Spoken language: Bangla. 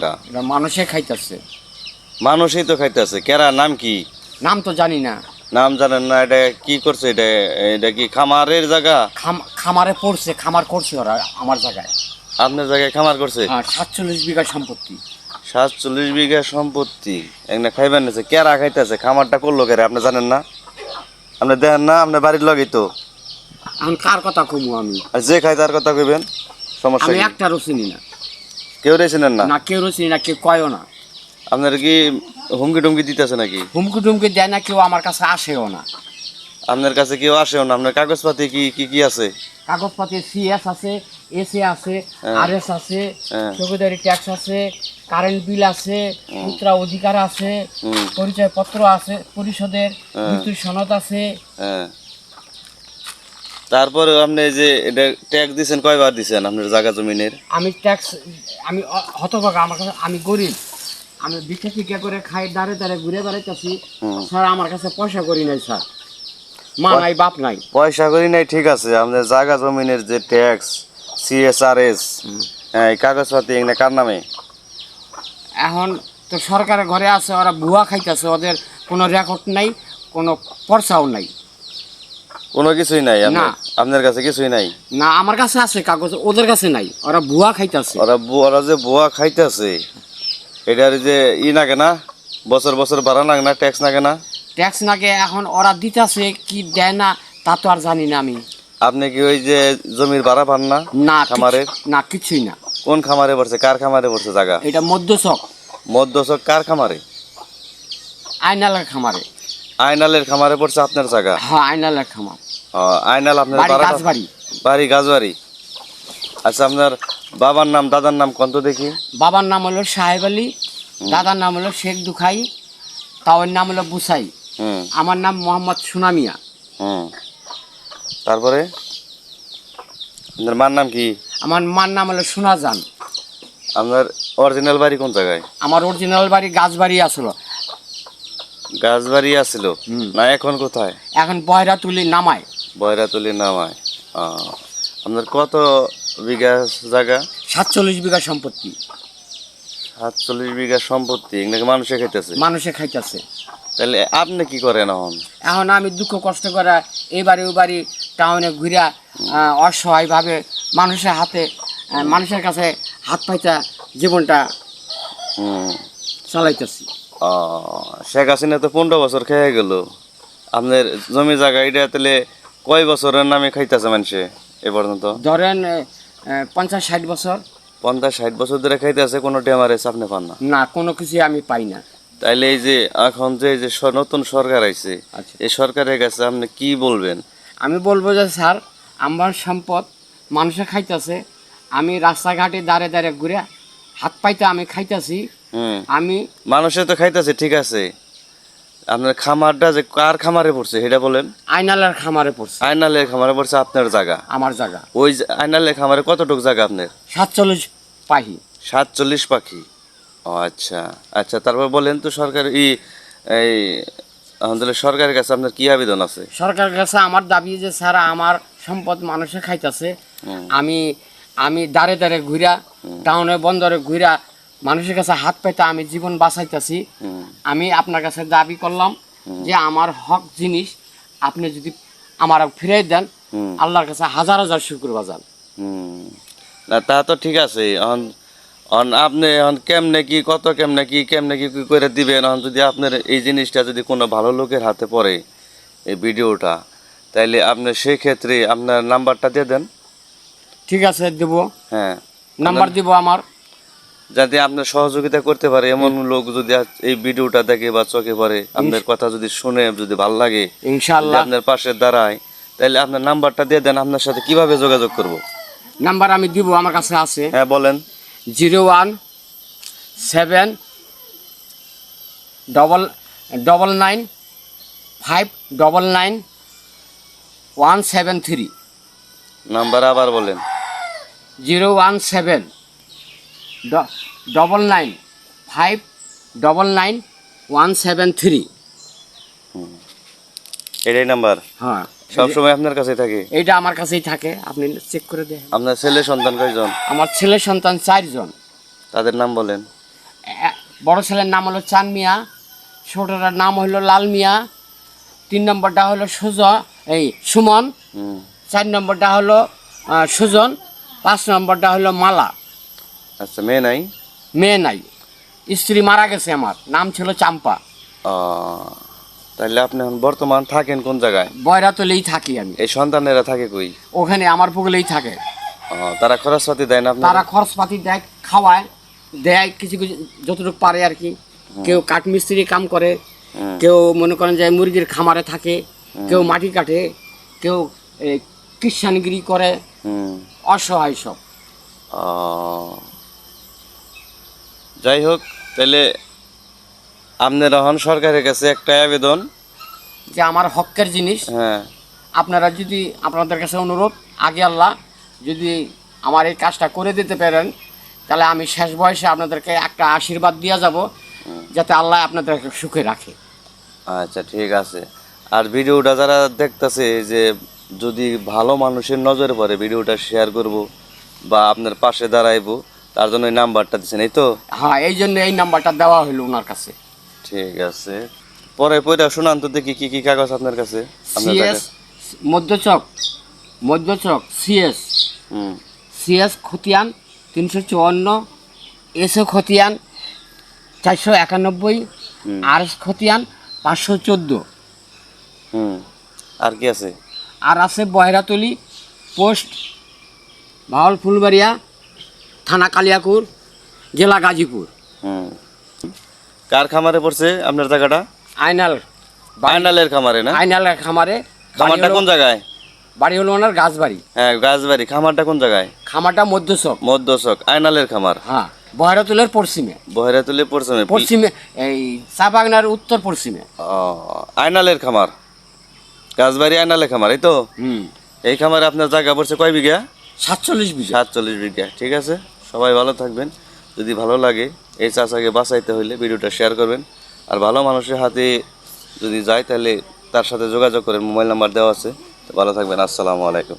এটা মানুষে খাইতেছে। মানুষই তো খাইতেছে। কেরা নাম কি? নাম তো জানি না। নাম জানেন না? এটা কি করছে? এটা এটা কি খামারের জায়গা? খামারে পড়ছে, খামার করছে ওরা আমার জায়গায়। আপনার জায়গায় খামার করছে? হ্যাঁ, 47 বিঘা সম্পত্তি। 47 বিঘা সম্পত্তি এখানে খাইবেন না? কেরা খাইতেছে? খামারটা করলো কেরা আপনি জানেন না? আপনি দেখেন না? আপনার বাড়ির লগেই তো। এখন কার কথা কমু আমি? আর যে খাই তার কথা কইবেন, সমস্যা আমি কি? একটারও চিনি না। কেউ রেছিলেন না? না কেউ চিনি না, কেউ কয়ও না। আপনার কি হুমকি টুমকি দিতেছে নাকি? হুমকি টুমকি দেয় না, কেউ আমার কাছে আসেও না। আপনার কাছে কেউ আসেও না? আপনার কাগজপাতি কি কি কি আছে? কাগজপাতি সিএস আছে, এসএ আছে, হ্যাঁ। আরএস আছে, হ্যাঁ। চৌকিদারি ট্যাক্স আছে, কারেন্ট বিল আছে, মুদ্রা অধিকার আছে, হুম। পরিচয়পত্র আছে, পরিষদের মৃত্যুর সনদ আছে। হ্যাঁ। তারপরে আপনি যে এটা ট্যাক্স দিছেন, কয়বার দিছেন আপনার জায়গা জমিনের? আমি ট্যাক্স, আমি হতভাগা, আমার কাছে, আমি গরিব, আমি ভিক্ষা ফিক্ষা করে খাই, দাঁড়ে দাঁড়ে ঘুরে বেড়াইতেছি। স্যার আমার কাছে পয়সা করি নাই স্যার, মা নাই বাপ নাই। পয়সা করি নাই ঠিক আছে, আপনার জায়গা জমিনের যে ট্যাক্স, সিএসআরএস, হ্যাঁ, এই কাগজপাতি এগুলো কার নামে? এখন তো সরকারের ঘরে আছে, ওরা ভুয়া খাইতেছে, ওদের কোনো রেকর্ড নাই, কোনো পর্চাও নাই। কোনো কিছুই নাই না। আপনার কাছে কিছুই নাই? না, আমার কাছে আছে কাগজ, ওদের কাছে নাই, ওরা ভুয়া খাইতেছে। ওরা যে বুয়া খাইতেছে, এটার যে নাগে না, বছর বছর ভাড়া লাগে না, ট্যাক্স লাগে না? ট্যাক্স নাগে, এখন ওরা দিতেছে কি দেয় না তা তো আর জানি না আমি। আপনি কি ওই যে জমির ভাড়া পান না? না, খামারের? না কিছুই না। কোন খামারে পড়ছে? কার খামারে পড়ছে জায়গা? এটা মধ্যচক। মধ্যচক কার খামারে? আইনালের খামারে। আইনালের খামারে পড়ছে আপনার জায়গা? হ্যাঁ, আইনালের খামার। আইনাল আপনার বাড়ি ভাড়া? গাছবাড়ি। বাড়ি গাছবাড়ি। আচ্ছা, আপনার বাবার নাম দাদার নাম কত দেখি? বাবার নাম হলো সাহেব আলী, দাদার নাম হলো শেখ দুখাই, তাওয়ের নাম হলো বুসাই, হুম। আমার নাম মোহাম্মদ সুনামিয়া। হুম। তারপরে আপনার মার নাম কি? আমার মার নাম হলো সোনাজান। আপনার অরিজিনাল বাড়ি কোন জায়গায়? আমার অরিজিনাল বাড়ি গাছবাড়ি আসলো। গাছবাড়ি আছিল না? এখন কোথায়? এখন বয়রা তুলি নামায়। বয়রাতলি নামায়। আপনার কত বিঘা জায়গা? 47 বিঘা সম্পত্তি। 47 বিঘা সম্পত্তি নাকি মানুষে খাইতেছে? মানুষে খাইতেছে। তাহলে আপনি কি করেন এখন? এখন আমি দুঃখ কষ্ট করে এই বাড়ি ওই বাড়ি টাউনে ঘুরিয়া অসহায়ভাবে মানুষের হাতে, মানুষের কাছে হাত পাইতা জীবনটা চালাইতেছি। শেখ হাসিনা তো 15 বছর খেয়ে গেল। আপনার জমি জায়গা এটা তাহলে কয় বছরের নামে খাইতেছে মানুষে এ পর্যন্ত? ধরেন 50-60 বছর। 50-60 বছর ধরে খাইতেছে, কোনো ডেমারেজ আপনি পান না? না, কোনো কিছু আমি পাই না। তাইলে এই যে এখন যে যে নতুন সরকার আইছে, আচ্ছা, এই সরকারের কাছে আপনি কি বলবেন? আমি বলবো যে স্যার, আমার সম্পদ মানুষে খাইতেছে, আমি রাস্তাঘাটে দাঁড়ে দাঁড়ে ঘুরে হাত পাইতে আমি খাইতেছি। আমি মানুষে তো খাইতেছে ঠিক আছে, আপনার খামারটা যে কার খামারে পড়ছে সেটা বলেন? আইনালার খামারে পড়ছে। আইনালের খামারে পড়ছে আপনার জায়গা? আমার জায়গা। ওই আইনালের খামারে কতটুকু জায়গা আপনার? 47 পাহি। 47 পাখি। ও আচ্ছা আচ্ছা, তারপর বলেন তো সরকার এই আমাদের সরকারের কাছে আপনার কি আবেদন আছে? সরকারের কাছে আমার দাবি যে স্যার, আমার সম্পদ মানুষে খাইতেছে, আমি আমি দাঁড়ে দাঁড়ে ঘুরা টাউনে বন্দরে ঘুরা মানুষের কাছে হাত পাইতে আমি জীবন বাঁচাইতেছি। আমি আপনার কাছে দাবি করলাম যে আমার হক জিনিস আপনি যদি আমার ফিরিয়ে দেন, আল্লাহর কাছে হাজার হাজার শুকর বাজান। না তা তো ঠিক আছে, আপনি কেমনে কি কত কেমনে কি করে দিবেন? যদি আপনার এই জিনিসটা যদি কোনো ভালো লোকের হাতে পড়ে এই ভিডিওটা, তাইলে আপনি সেই ক্ষেত্রে আপনার নাম্বারটা দিয়ে দেন। ঠিক আছে, দেব। হ্যাঁ, নাম্বার দিব আমার, যাতে আপনার সহযোগিতা করতে পারে এমন লোক যদি এই ভিডিওটা দেখে বা চোখে পড়ে, আপনার কথা যদি শুনে যদি ভালো লাগে, ইনশাআল্লাহ আপনার পাশে দাঁড়ায়, তাহলে আপনার নাম্বারটা দিয়ে দেন। আপনার সাথে কিভাবে যোগাযোগ করব? নাম্বার আমি দিব, আমার কাছে আছে। হ্যাঁ বলেন। 017999599 নাম্বার আবার বলেন। 017999599 এটাই নাম্বার? হ্যাঁ, সবসময় আপনার কাছে থাকে? এইটা আমার কাছেই থাকে, আপনি চেক করে দেখেন। আপনার ছেলে সন্তান কয়জন? আমার ছেলে সন্তান 4 জন। তাদের নাম বলেন। বড় ছেলের নাম হলো চান মিয়া, ছোটটার নাম হলো লাল মিয়া, 3 নম্বরটা হলো সুমন, হুম 4 নম্বরটা হলো সুজন, 5 নম্বরটা হলো মালা। আচ্ছা, মেয়ে নাই? মেয়ে নাই, স্ত্রী মারা গেছে, আমার নাম ছিল চাম্পা। ও, তাহলে আপনি এখন বর্তমান থাকেন কোন জায়গায়? বয়রাতলেই থাকি আমি। এই সন্তানেরা থাকে কই? ওখানে আমার পুকুলেই থাকে। ও, তারা খরচপাতি দেয় না আপনার? তারা খরচপাতি দেয়, খাওয়ায়, দেয় কিছু কিছু যতটুকু পারে আর কি। কেউ কাঠমিস্ত্রি কাম করে, কেউ মনে করেন যে মুরগির খামারে থাকে, কেউ মাটি কাটে, কেউ কিষানগিরি করে, হুম অসহায় সব। ও, যাই হোক, তাহলে আপনার এখন সরকারের কাছে একটা আবেদন, যে আমার হকের জিনিস হ্যাঁ আপনারা যদি, আপনাদের কাছে অনুরোধ, আগে আল্লাহ যদি আমার এই কাজটা করে দিতে পারেন, তাহলে আমি শেষ বয়সে আপনাদেরকে একটা আশীর্বাদ দিয়ে যাব, যাতে আল্লাহ আপনাদেরকে সুখে রাখে। আচ্ছা ঠিক আছে। আর ভিডিওটা যারা দেখতেছে, যে যদি ভালো মানুষের নজরে পড়ে ভিডিওটা শেয়ার করব বা আপনার পাশে দাঁড়াইবো, তার জন্য এই নাম্বারটা দিচ্ছেন, এই তো? হ্যাঁ, এই জন্য এই নাম্বারটা দেওয়া হলো ওনার কাছে। ঠিক আছে, পরে পরে শোনান তো দেখি কি কি কাগজ আপনার কাছে। আপনার সিএস মধ্যচক সিএস হুম সিএস খতিয়ান 354, এসও খতিয়ান 491, আর এস খতিয়ান 514, হুম আর কি আছে? আর আছে বয়রাতলি পোস্ট ভাওল ফুলবাড়িয়া, থানা কালিয়াকুর, জেলা গাজীপুর। হুম কার খামারে পড়ছে আপনার জায়গাটা? আইনাল আইনালের খামারে না? আইনালের খামারে। খামারটা কোন জায়গায়? বাড়ি হলো ওনার গাছবাড়ি। হ্যাঁ, গাছবাড়ি। খামারটা কোন জায়গায়? খামারটা মধ্যচক। মধ্যচক, আইনালের খামার। হ্যাঁ, বয়রাতুলের পশ্চিমে। বহেরাতুলি পশ্চিমে? পশ্চিমে এই চা বাগানের উত্তর পশ্চিমে। ও, আইনালের খামার, গাছবাড়ি আইনালের খামার, এই তো? এই খামারে আপনার জায়গা পড়ছে কয় বিঘা? 47 বিঘা। 47 বিঘা। ঠিক আছে, সবাই ভালো থাকবেন। যদি ভালো লাগে এই চাচাকে বাঁচাইতে হইলে ভিডিওটা শেয়ার করবেন। আর ভালো মানুষের হাতে যদি যায় তাহলে তার সাথে যোগাযোগ করেন, মোবাইল নাম্বার দেওয়া আছে। তো ভালো থাকবেন, আসসালামু আলাইকুম।